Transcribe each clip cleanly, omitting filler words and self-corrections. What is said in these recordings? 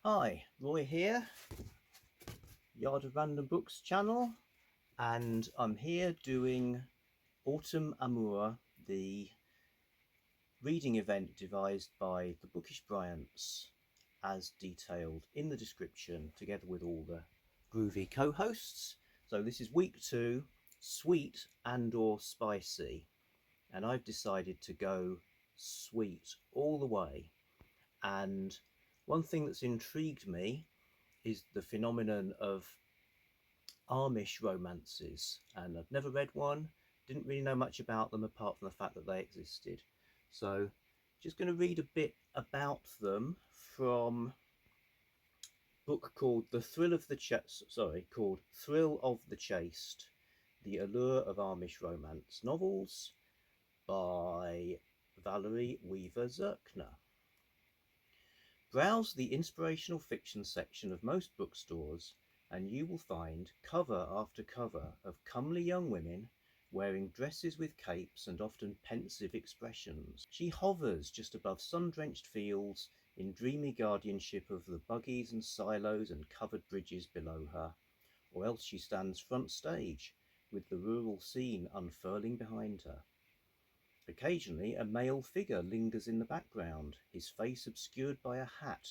Hi, Roy here, Yard of Random Books channel, and I'm here doing Autumn Amour, the reading event devised by the Bookish Bryants, as detailed in the description, together with all the groovy co-hosts. So this is week 2, sweet and or spicy, and I've decided to go sweet all the way. And one thing that's intrigued me is the phenomenon of Amish romances, and I've never read one, didn't really know much about them apart from the fact that they existed. So just going to read a bit about them from a book called Thrill of the Chaste, The Allure of Amish Romance Novels by Valerie Weaver-Zercher. Browse the inspirational fiction section of most bookstores and you will find cover after cover of comely young women wearing dresses with capes and often pensive expressions. She hovers just above sun-drenched fields in dreamy guardianship of the buggies and silos and covered bridges below her, or else she stands front stage with the rural scene unfurling behind her. Occasionally a male figure lingers in the background, his face obscured by a hat,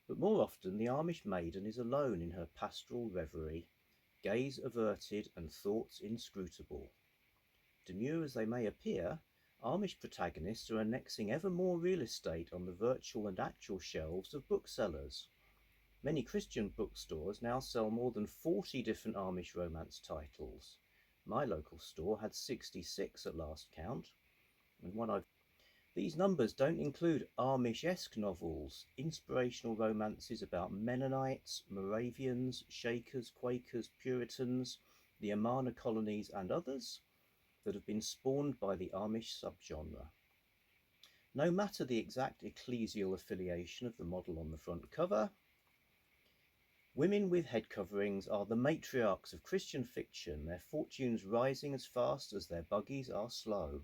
but more often the Amish maiden is alone in her pastoral reverie, gaze averted and thoughts inscrutable. Demure as they may appear, Amish protagonists are annexing ever more real estate on the virtual and actual shelves of booksellers. Many Christian bookstores now sell more than 40 different Amish romance titles. My local store had 66 at last count. And these numbers don't include Amish-esque novels, inspirational romances about Mennonites, Moravians, Shakers, Quakers, Puritans, the Amana colonies and others that have been spawned by the Amish subgenre. No matter the exact ecclesial affiliation of the model on the front cover, women with head coverings are the matriarchs of Christian fiction, their fortunes rising as fast as their buggies are slow.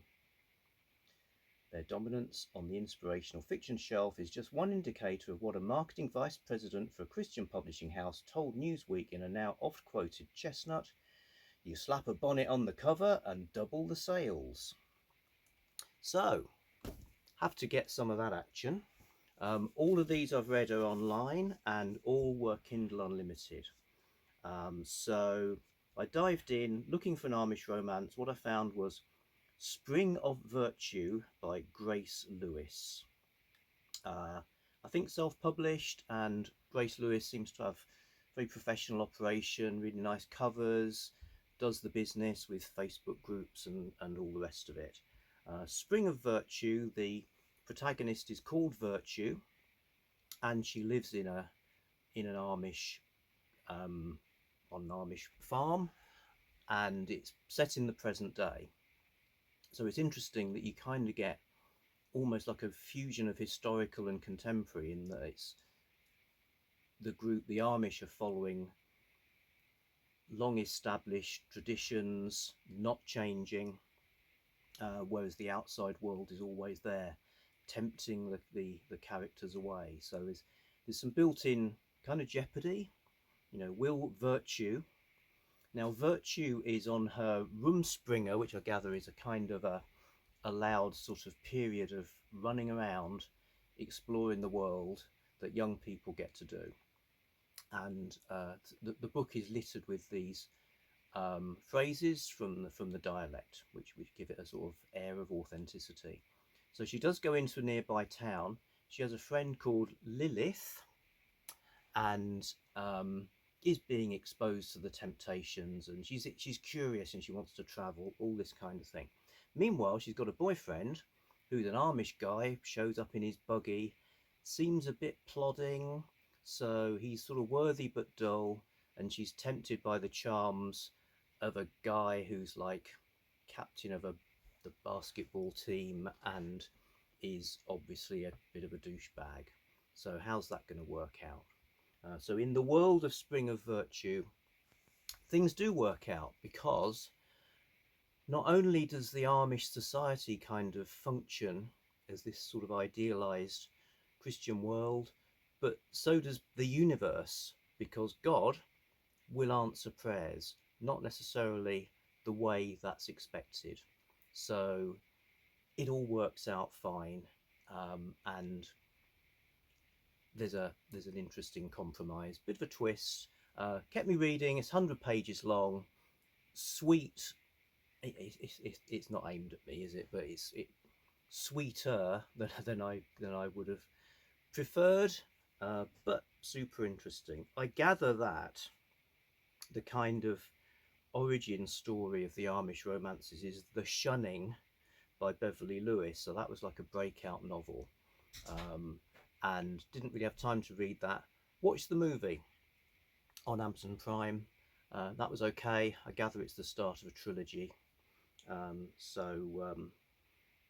Their dominance on the inspirational fiction shelf is just one indicator of what a marketing vice president for a Christian publishing house told Newsweek in a now oft-quoted chestnut: "You slap a bonnet on the cover and double the sales." So, have to get some of that action. All of these I've read are online and all were Kindle Unlimited. So I dived in looking for an Amish romance. What I found was Spring of Virtue by Grace Lewis. I think self-published, and Grace Lewis seems to have very professional operation, really nice covers, does the business with Facebook groups and all the rest of it. Spring of Virtue, the protagonist is called Virtue, and she lives in an Amish on an Amish farm, and it's set in the present day. So it's interesting that you kind of get almost like a fusion of historical and contemporary, in that it's the Amish are following long established traditions, not changing, whereas the outside world is always there, tempting the characters away. So there's some built-in kind of jeopardy. Will Virtue... Now, Virtue is on her Rumspringer, which I gather is a kind of a allowed sort of period of running around, exploring the world that young people get to do. And the book is littered with these phrases from the dialect, which give it a sort of air of authenticity. So she does go into a nearby town. She has a friend called Lilith, and is being exposed to the temptations, and she's curious and she wants to travel, all this kind of thing. Meanwhile, she's got a boyfriend who's an Amish guy, shows up in his buggy, seems a bit plodding, so he's sort of worthy but dull, and she's tempted by the charms of a guy who's like captain of the basketball team and is obviously a bit of a douchebag. So how's that going to work out? So in the world of Spring of Virtue, things do work out, because not only does the Amish society kind of function as this sort of idealized Christian world, but so does the universe, because God will answer prayers, not necessarily the way that's expected. So it all works out fine, and there's an interesting compromise, bit of a twist. Kept me reading. It's 100 pages long. Sweet. It's not aimed at me, is it? But it's sweeter than I would have preferred, but super interesting. I gather that the kind of origin story of the Amish romances is The Shunning by Beverly Lewis. So that was like a breakout novel, and didn't really have time to read that. Watched the movie on Amazon Prime. That was okay. I gather it's the start of a trilogy.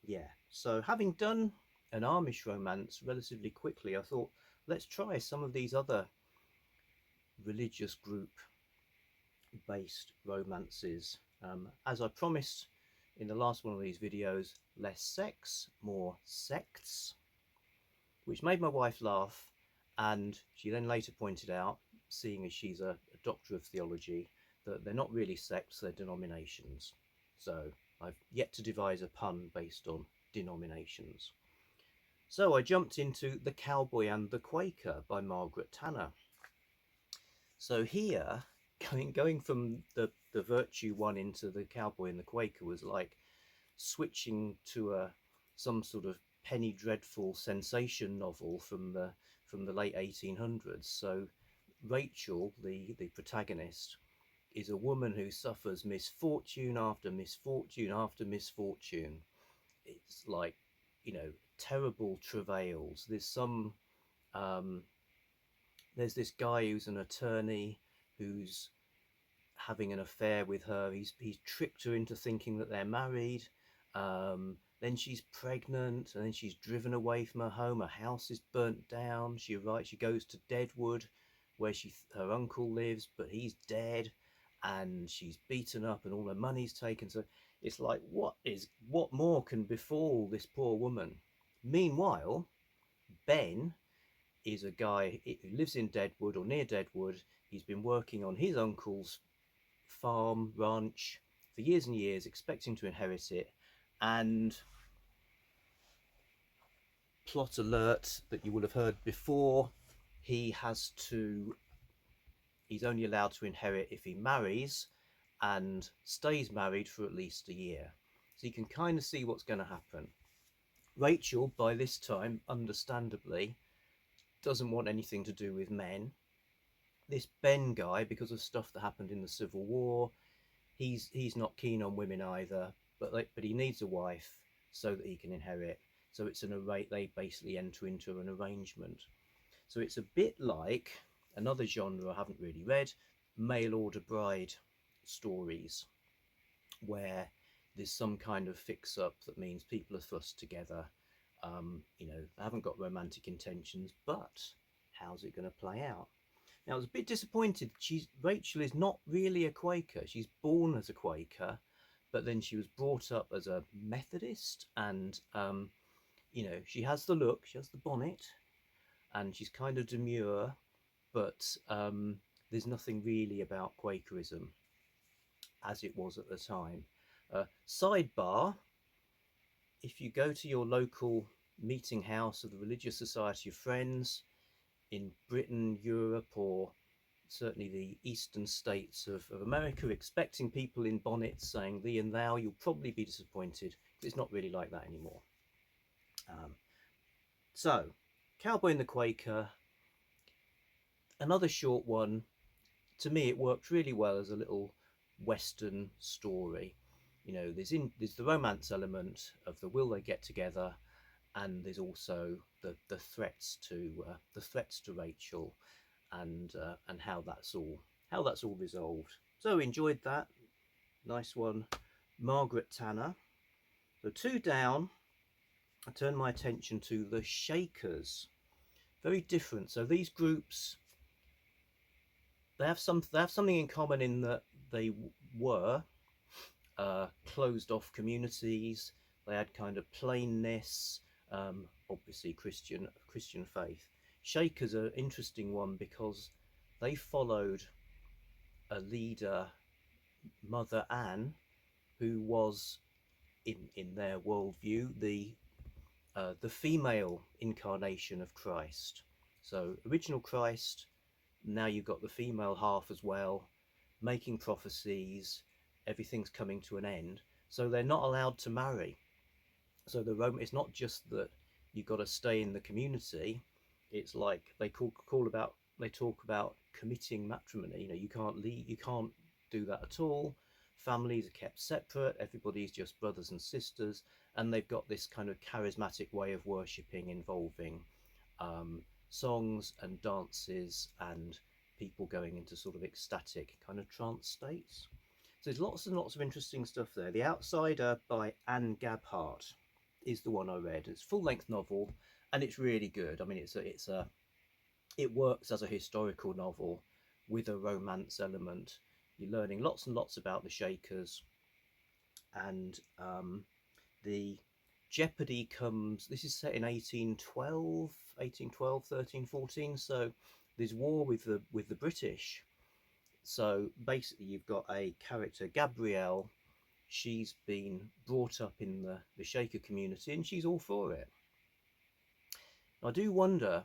Yeah. So having done an Amish romance relatively quickly, I thought, let's try some of these other religious group based romances. As I promised in the last one of these videos, less sex, more sects, which made my wife laugh, and she then later pointed out, seeing as she's a doctor of theology, that they're not really sects, they're denominations. So I've yet to devise a pun based on denominations. So I jumped into The Cowboy and the Quaker by Margaret Tanner. So here, going from the virtue one into The Cowboy and the Quaker was like switching to some sort of penny dreadful sensation novel from the late 1800s. So Rachel, the protagonist, is a woman who suffers misfortune after misfortune after misfortune. It's like, terrible travails. There's this guy who's an attorney who's having an affair with her. He's tricked her into thinking that they're married. Then she's pregnant, and then she's driven away from her home. Her house is burnt down. She goes to Deadwood, where her uncle lives, but he's dead, and she's beaten up, and all her money's taken. So it's like, what more can befall this poor woman? Meanwhile, Ben is a guy who lives in Deadwood or near Deadwood. He's been working on his uncle's farm, ranch for years and years, expecting to inherit it. And plot alert that you will have heard before, he's only allowed to inherit if he marries and stays married for at least a year. So you can kind of see what's going to happen. Rachel, by this time, understandably, doesn't want anything to do with men. This Ben guy, because of stuff that happened in the Civil War, he's not keen on women either, but he needs a wife so that he can inherit. So they basically enter into an arrangement. So it's a bit like another genre I haven't really read, mail order bride stories, where there's some kind of fix up that means people are thrust together. They haven't got romantic intentions, but how's it going to play out? Now, I was a bit disappointed. Rachel is not really a Quaker. She's born as a Quaker, but then she was brought up as a Methodist, and she has the look, she has the bonnet, and she's kind of demure, but there's nothing really about Quakerism as it was at the time. Sidebar, if you go to your local meeting house of the Religious Society of Friends in Britain, Europe, or certainly the eastern states of America, expecting people in bonnets saying thee and thou, you'll probably be disappointed. It's not really like that anymore. So, Cowboy and the Quaker, another short one. To me, it worked really well as a little Western story. There's the romance element of the will they get together, and there's also the threats to Rachel, and how that's all resolved. So enjoyed that. Nice one, Margaret Tanner. The two down, I turned my attention to the Shakers. Very different. So these groups, they have something in common in that they were closed off communities. They had kind of plainness, obviously Christian faith. Shakers are an interesting one because they followed a leader, Mother Anne, who was in their worldview the female incarnation of Christ. So original Christ, now you've got the female half as well, making prophecies, everything's coming to an end. So they're not allowed to marry. So it's not just that you've got to stay in the community. It's like they talk about committing matrimony. You know, you can't leave, you can't do that at all. Families are kept separate. Everybody's just brothers and sisters, and they've got this kind of charismatic way of worshipping involving songs and dances and people going into sort of ecstatic kind of trance states. So there's lots and lots of interesting stuff there. The Outsider by Anne Gabhart is the one I read. It's a full-length novel, and it's really good. I mean, it works as a historical novel with a romance element. You're learning lots and lots about the Shakers, and the jeopardy comes. This is set in 1812, 1314. So there's war with the British. So basically, you've got a character, Gabrielle. She's been brought up in the Shaker community, and she's all for it. I do wonder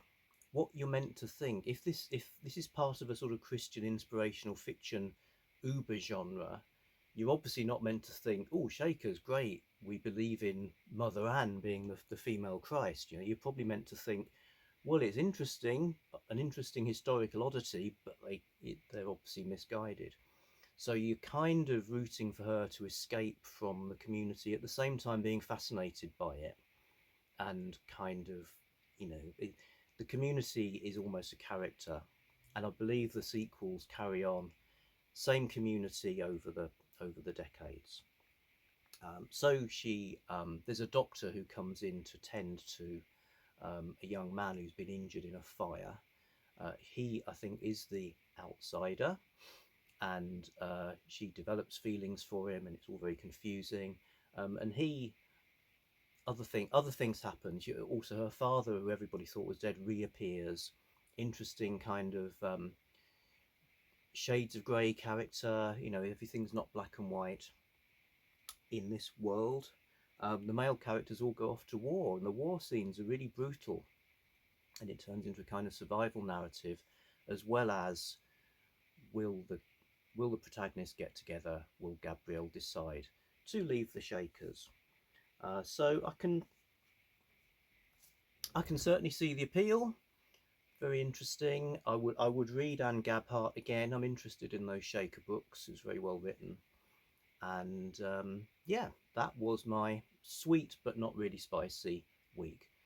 what you're meant to think if this is part of a sort of Christian inspirational fiction uber genre. You're obviously not meant to think, oh, Shakers, great, we believe in Mother Anne being the female Christ. You know, you're probably meant to think, well, it's interesting, an interesting historical oddity, but they're obviously misguided. So you're kind of rooting for her to escape from the community, at the same time being fascinated by it, and kind of, you know, the community is almost a character, and I believe the sequels carry on same community over the decades. So there's a doctor who comes in to tend to a young man who's been injured in a fire. He, I think, is the outsider, and she develops feelings for him, and it's all very confusing. And other things happen. Also, her father, who everybody thought was dead, reappears. Interesting kind of shades of grey character. You know, everything's not black and white in this world. The male characters all go off to war, and the war scenes are really brutal, and it turns into a kind of survival narrative, as well as will the protagonists get together? Will Gabrielle decide to leave the Shakers? So I can certainly see the appeal. Very interesting. I would read Anne Gabhart again. I'm interested in those Shaker books. It's very well written. And yeah, that was my sweet but not really spicy week.